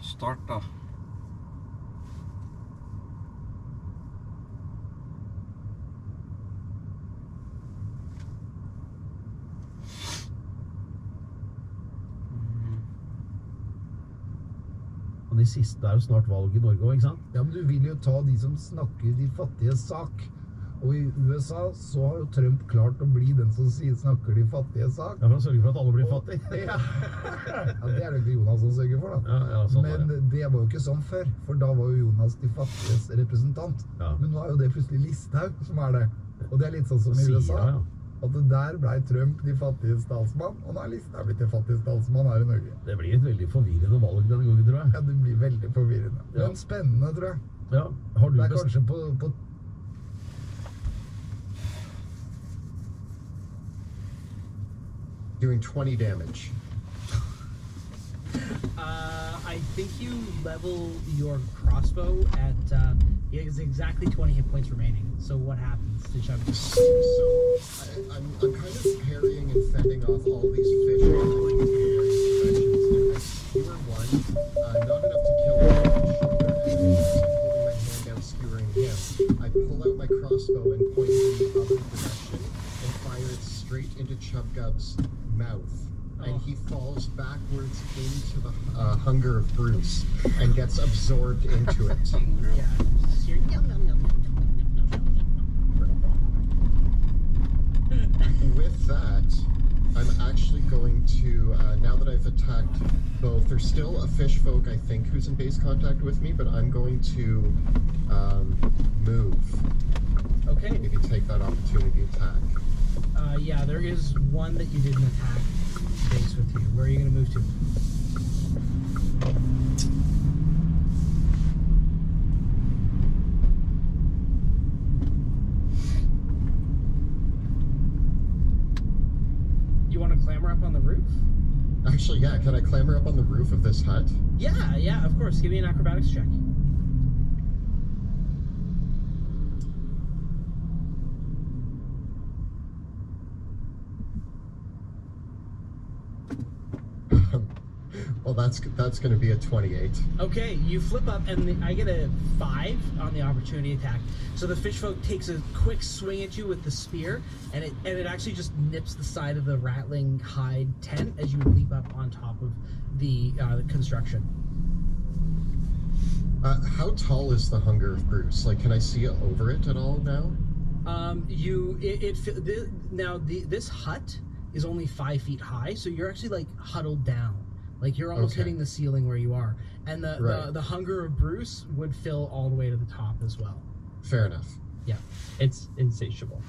Start da. Og de siste er jo snart valg i Norge også, ikke sant? Ja, men du vil jo ta de som snakker de fattiges sak. Og i USA så har jo Trump klart å bli den som snakker de fattige sak. Ja, for han sørger for at alle blir fattige. Ja. Ja, det er det ikke Jonas som sørger for da. Ja, sånn men det var jo ikke sånn før, for da var jo Jonas de fattiges representant. Ja. Men nå er jo det plutselig Listhaug som er det. Og det er litt sånn som i USA. Ja. At det der ble Trump de fattiges talsmann, og nå er Listhaug blitt de fattiges talsmann her i Norge. Det blir et veldig forvirrende valg denne gangen, tror jeg. Ja, det blir veldig forvirrende. Ja. Men spennende, tror jeg. Ja. Har du det er kanskje på doing 20 damage. I think you level your crossbow at it's exactly 20 hit points remaining. So what happens to Chubby? So I'm kind of parrying and fending off all these fish skewer one, not enough to kill him, holding my hand down skewering him. I pull out my crossbow and point in the other direction and fire it straight into Chubgub's mouth. And he falls backwards into the hunger of Bruce and gets absorbed into it. Yeah. With that, I'm actually going to, now that I've attacked both, there's still a fish folk, I think, who's in base contact with me, but I'm going to move. Okay. Maybe take that opportunity attack. Yeah, there is one that you didn't attack base with you. Where are you going to move to? You want to clamber up on the roof? Actually, yeah. Can I clamber up on the roof of this hut? Yeah, of course. Give me an acrobatics check. Well, that's going to be a 28. Okay, you flip up, and I get a 5 on the opportunity attack. So the fish folk takes a quick swing at you with the spear, and it actually just nips the side of the rattling hide tent as you leap up on top of the construction. How tall is the hunger of Bruce? Like, can I see over it at all now? This hut is only 5 feet high, so you're actually like huddled down. Like you're almost hitting the ceiling where you are. And the hunger of Bruce would fill all the way to the top as well. Fair enough. Yeah. It's insatiable.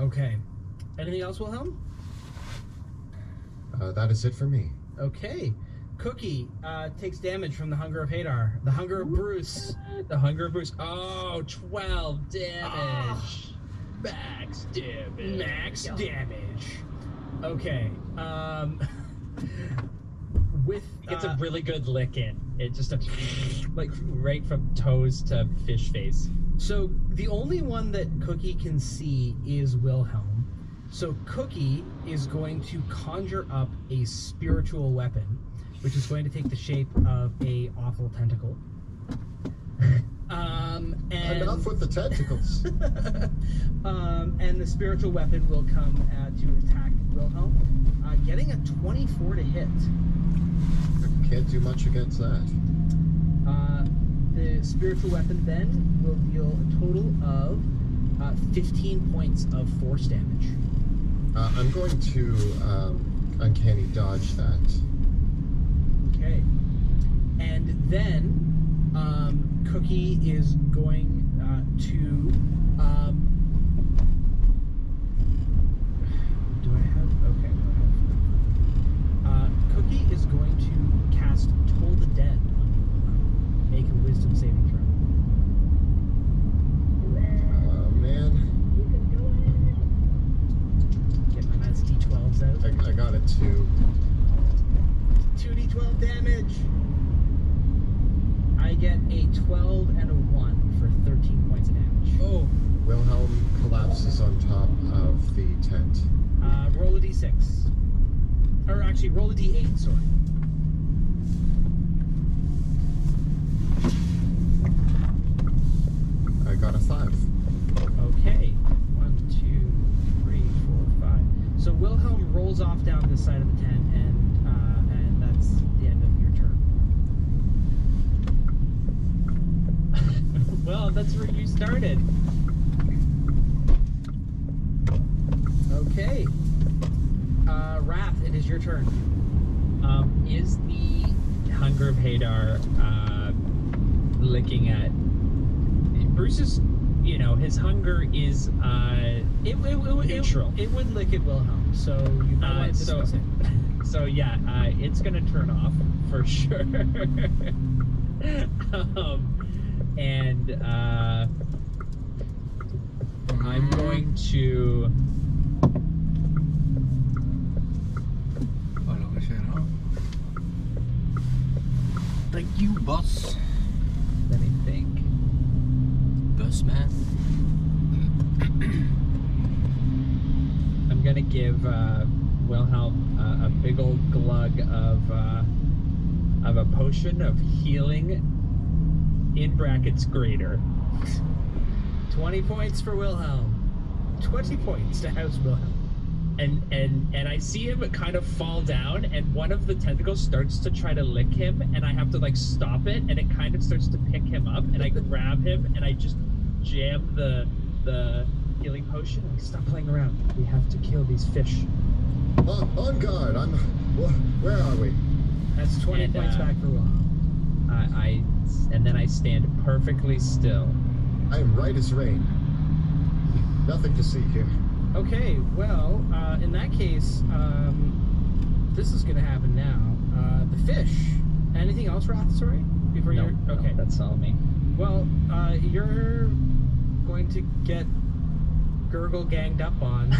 Okay. Anything else, Wilhelm? That is it for me. Okay. Cookie takes damage from the hunger of Hadar. The hunger of Bruce. The hunger of Bruce. Oh, 12 damage. Max damage. Max damage. Okay. With it's a really good lick in. It just like right from toes to fish face. So the only one that Cookie can see is Wilhelm. So Cookie is going to conjure up a spiritual weapon, which is going to take the shape of a awful tentacle. And enough with the tentacles. And the spiritual weapon will come to attack Wilhelm, getting a 24 to hit. Can't do much against that. The spiritual weapon then will deal a total of 15 points of force damage. I'm going to uncanny dodge that. Okay. And then Cookie is going to... do I have... Okay. Cookie is going to 2. 2d12 damage. I get a 12 and a 1 for 13 points of damage. Oh, Wilhelm collapses on top of the tent. Roll a d6. Or actually, roll a d8, sorry. I got a 5. Okay. 1, 2, 3, 4, 5. So Wilhelm rolls off down this side of the tent, and that's the end of your turn. well, that's where you started. Okay. Wrath, it is your turn. Is the Hunger of Hadar licking at Bruce's? You know, his hunger is neutral. It would lick at Wilhelm, so you might want to dismiss it. So yeah, it's gonna turn off for sure. And I'm going to. Vad lagar sig då? Thank you, boss. Let me think. Boss man. I'm gonna give Wilhelm a big old glug of a potion of healing. In brackets, greater. 20 points for Wilhelm. 20 points to House Wilhelm. And I see him kind of fall down, and one of the tentacles starts to try to lick him, and I have to like stop it, and it kind of starts to pick him up, and I grab him, and I just jam the healing potion, and we stop playing around. We have to kill these fish. On guard. Where are we? That's 20 And, points back for Wilhelm. And then I stand perfectly still. I am right as rain. Nothing to see here. Okay, well, in that case, this is going to happen now. The fish. Anything else, Wrath? Sorry? Before No, you're... Okay. no, that's all me. Well, you're going to get Gurgle ganged up on.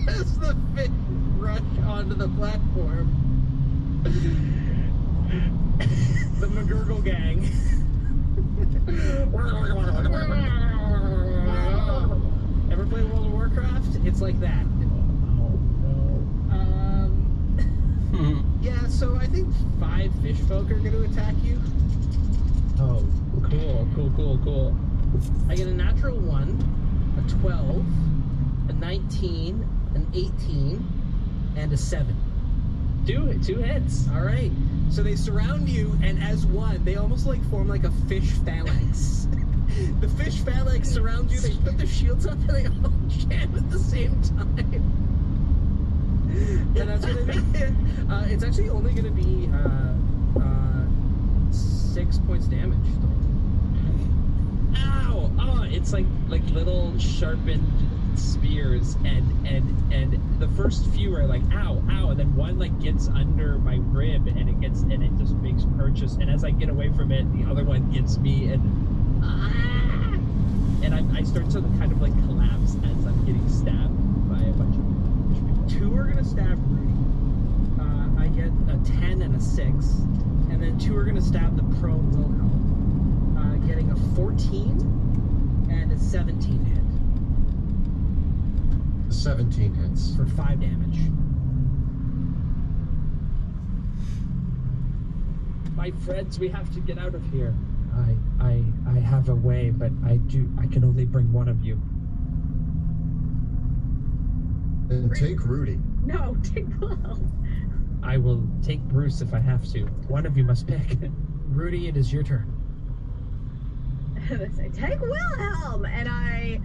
As the fish rush onto the platform. The McGurgle gang. Ever play World of Warcraft? It's like that. Yeah, so I think 5 fish folk are going to attack you. Oh, cool. I get a natural 1, a 12, a 19, an 18, and a 7. Do it, 2 hits. All right. So they surround you, and as one, they almost like form like a fish phalanx. The fish phalanx surrounds you. They put their shields up, and they all jam at the same time. And that's gonna be it. It's actually only gonna be 6 points damage. Ow! Oh, it's like little sharpened spears, and the first few are like ow, and then one like gets under my rib, and it just makes purchase, and as I get away from it, the other one gets me, and I start to kind of like collapse as I'm getting stabbed by a bunch of people. 2 are gonna stab Rudy. I get a 10 and a 6, and then 2 are gonna stab the prone Wilhelm, getting a 14 and a 17 hit. 17 hits. For 5 damage. My friends, we have to get out of here. I have a way, but I can only bring one of you. And take Rudy. No, take Wilhelm. I will take Bruce if I have to. One of you must pick. Rudy, it is your turn. They say, take Wilhelm! And I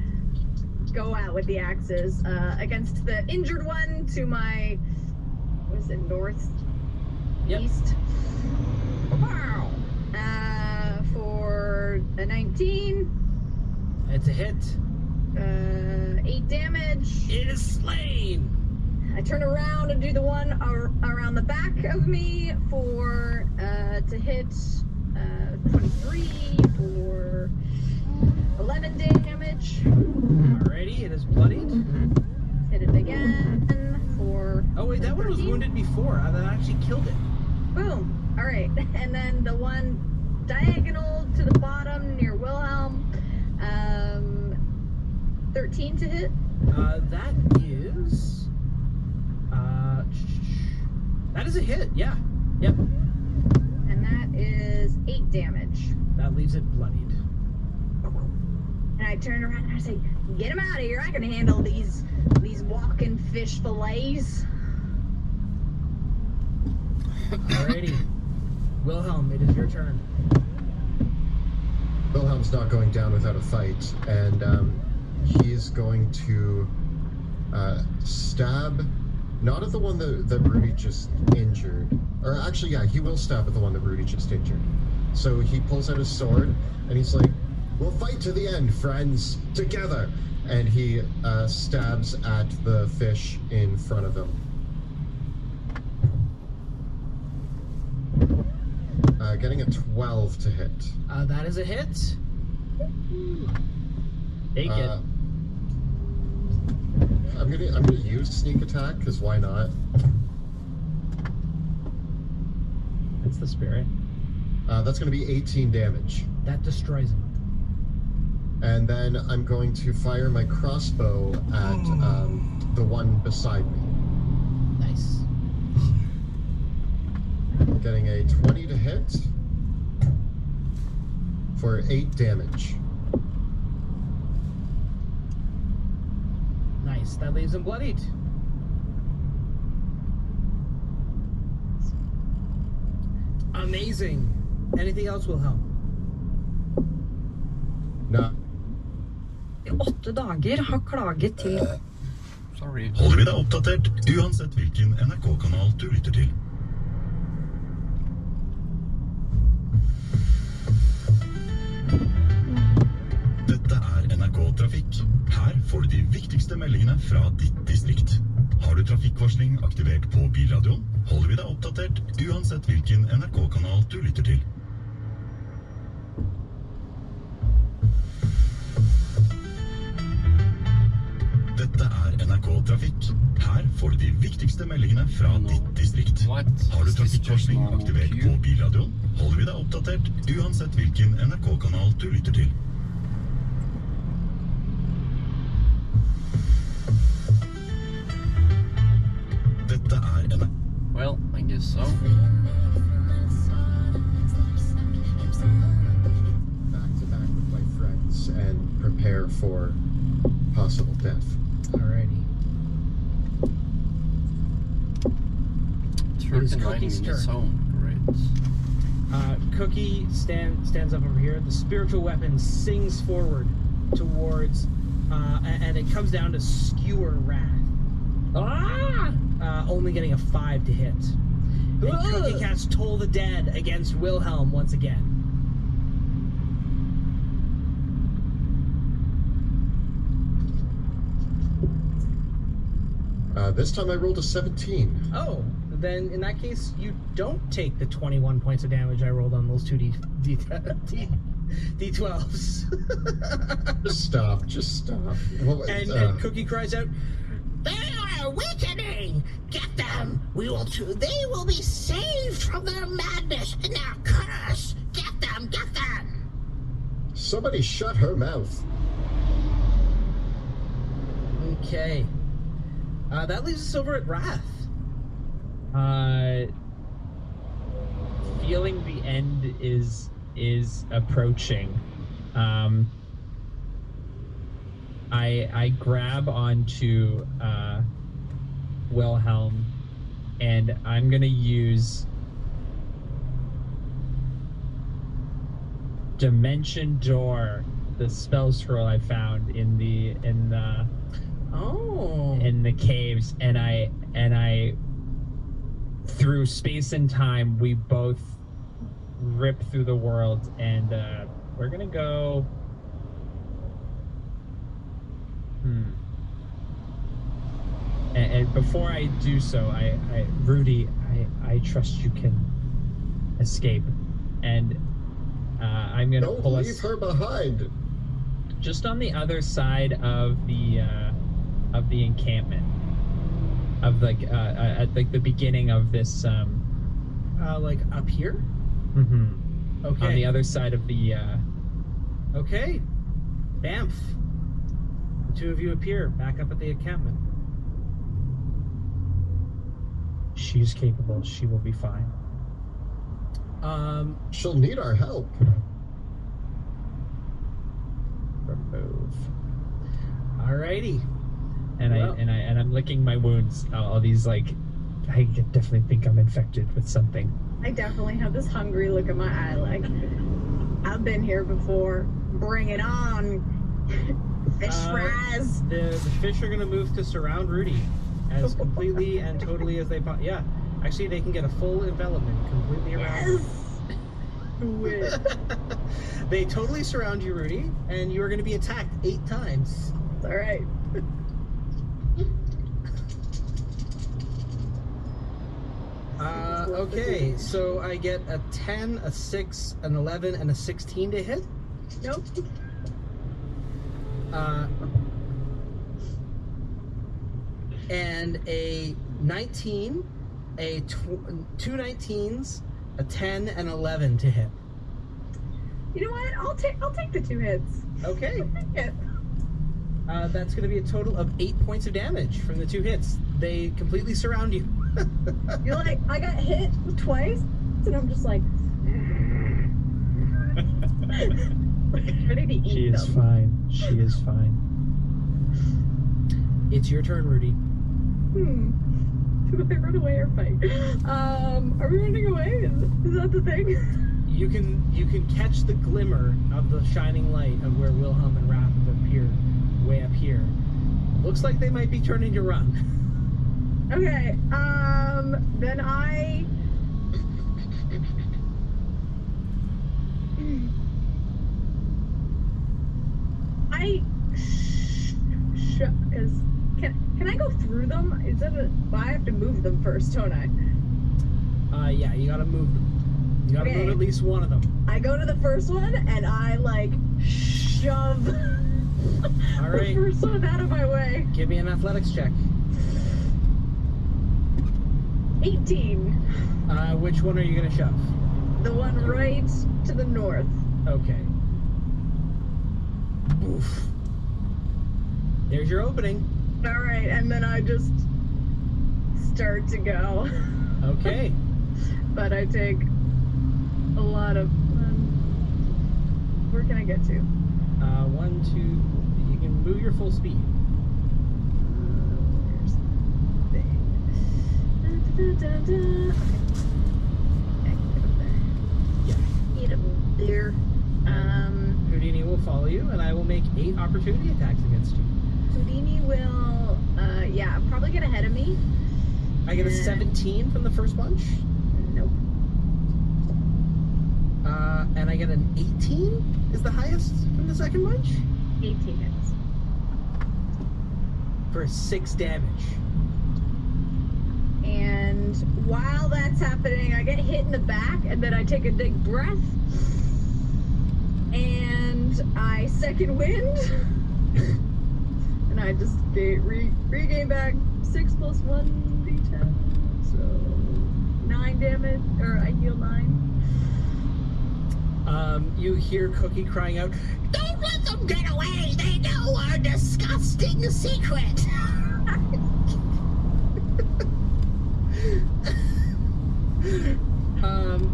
go out with the axes against the injured one to my, what is it, north? Yep. East? Wow! For a 19. It's a hit. 8 damage. It is slain! I turn around and do the one around the back of me to hit 23 for 11 damage. Alrighty, it is bloodied. Hit it again for. Oh wait, that one was 13. wounded before. That actually killed it. Boom. All right, and then the one diagonal to the bottom near Wilhelm. 13 to hit. That is. That is a hit. Yeah. Yep. And that is 8 damage. That leaves it bloodied. And I turn around and I say, "Get him out of here! I can handle these walking fish fillets." Alrighty. Wilhelm, it is your turn. Wilhelm's not going down without a fight, and he's going to stab, not at the one that Rudy just injured. Or actually, yeah, he will stab at the one that Rudy just injured. So he pulls out his sword, and he's like, "We'll fight to the end, friends, together!" And he stabs at the fish in front of him. Getting a 12 to hit. That is a hit. Take it. I'm gonna use sneak attack, because why not? That's the spirit. That's gonna be 18 damage. That destroys him. And then I'm going to fire my crossbow at the one beside me. Nice. Getting a 20 to hit for 8 damage. Nice. That leaves him bloodied. Amazing. Anything else will help? No. I 8 dager har klaget til. Sorry. Holder vi deg oppdatert uansett hvilken NRK-kanal du lytter til. Dette er NRK Trafikk. Her får du de viktigste meldingene fra ditt distrikt. Har du trafikkvarsling aktivert på bilradioen, holder vi deg oppdatert uansett hvilken NRK-kanal du lytter til. Dette er NRK Trafikk. Her får du de viktigste meldingene fra ditt distrikt. What? Har du Is this just trafikkvarsling normal aktivert queue? på bilradioen, holder vi deg oppdatert uansett hvilken NRK-kanal du lytter til. Dette er NRK. Well, I guess so. Back to back with my friends and prepare for possible death. Alrighty. It is 39 Cookie's minutes turn. home. Great. Cookie stands up over here. The spiritual weapon sings forward towards, and it comes down to Skewer Wrath. Ah! Only getting a 5 to hit. And Cookie casts Toll the Dead against Wilhelm once again. This time I rolled a 17. Oh, then in that case, you don't take the 21 points of damage I rolled on those two D12s. Just stop. Well, And Cookie cries out, "They are weakening! Get them! They will be saved from their madness and their curse! Get them! Get them!" somebody shut her mouth. Okay. That leaves us over at Wrath. Feeling the end is approaching. I grab onto Wilhelm, and I'm gonna use Dimension Door, the spell scroll I found in the caves, and I through space and time we both rip through the world, and we're gonna go and before I do so, Rudy, I trust you can escape, and I'm gonna Don't pull leave us. her behind. just on the other side of the encampment, of like at like the beginning of this. Like up here. Mm-hmm. Okay. On the other side of the. Okay. Bamf. The two of you appear back up at the encampment. She's capable. She will be fine. She'll need our help. Remove. Alrighty. And Well. I'm licking my wounds. All these like, I definitely think I'm infected with something. I definitely have this hungry look in my eye, like, I've been here before. Bring it on. Fish fries. The fish are going to move to surround Rudy as completely and totally as they yeah. Actually, they can get a full envelopment completely around. Yes. Do it. They totally surround you, Rudy, and you are going to be attacked 8 times. It's all right. Okay, so I get a 10, a 6, an 11, and a 16 to hit. Nope. And a 19, two 19s, a 10, and 11 to hit. You know what? I'll take the 2 hits. Okay. I'll take it. That's going to be a total of 8 points of damage from the 2 hits. They completely surround you. You're like, I got hit twice, and I'm just like, ready to eat She is them. fine. She is fine. It's your turn, Rudy. Do I run away or fight? Are we running away? Is that the thing? You can catch the glimmer of the shining light of where Wilhelm and Raph have appeared, way up here. Looks like they might be turning to run. Okay, then I because can I go through them? Is it I have to move them first, don't I? Yeah, you gotta move them. You gotta Okay. move at least one of them. I go to the first one and I like shove All right. the first one out of my way. Give me an athletics check. 18. Which one are you gonna shove? The one right to the north. Okay. Oof. There's your opening. All right, and then I just start to go. Okay. But I take a lot of. Where can I get to? 1, 2. You can move your full speed. There's the thing. Okay. Yeah. Get up there. Houdini will follow you, and I will make 8 opportunity attacks against you. Houdini will. Yeah, probably get ahead of me. I get a 17 from the first bunch, Nope. and I get an 18 is the highest from the second bunch 18 hits. for 6 damage. And while that's happening, I get hit in the back, and then I take a big breath, and I second wind, and I just regain back 6 plus 1 d10, so 9 damage, or I heal 9. You hear Cookie crying out, "Don't let them get away! They know our disgusting secret!"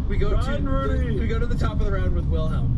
We go to the top of the round with Wilhelm.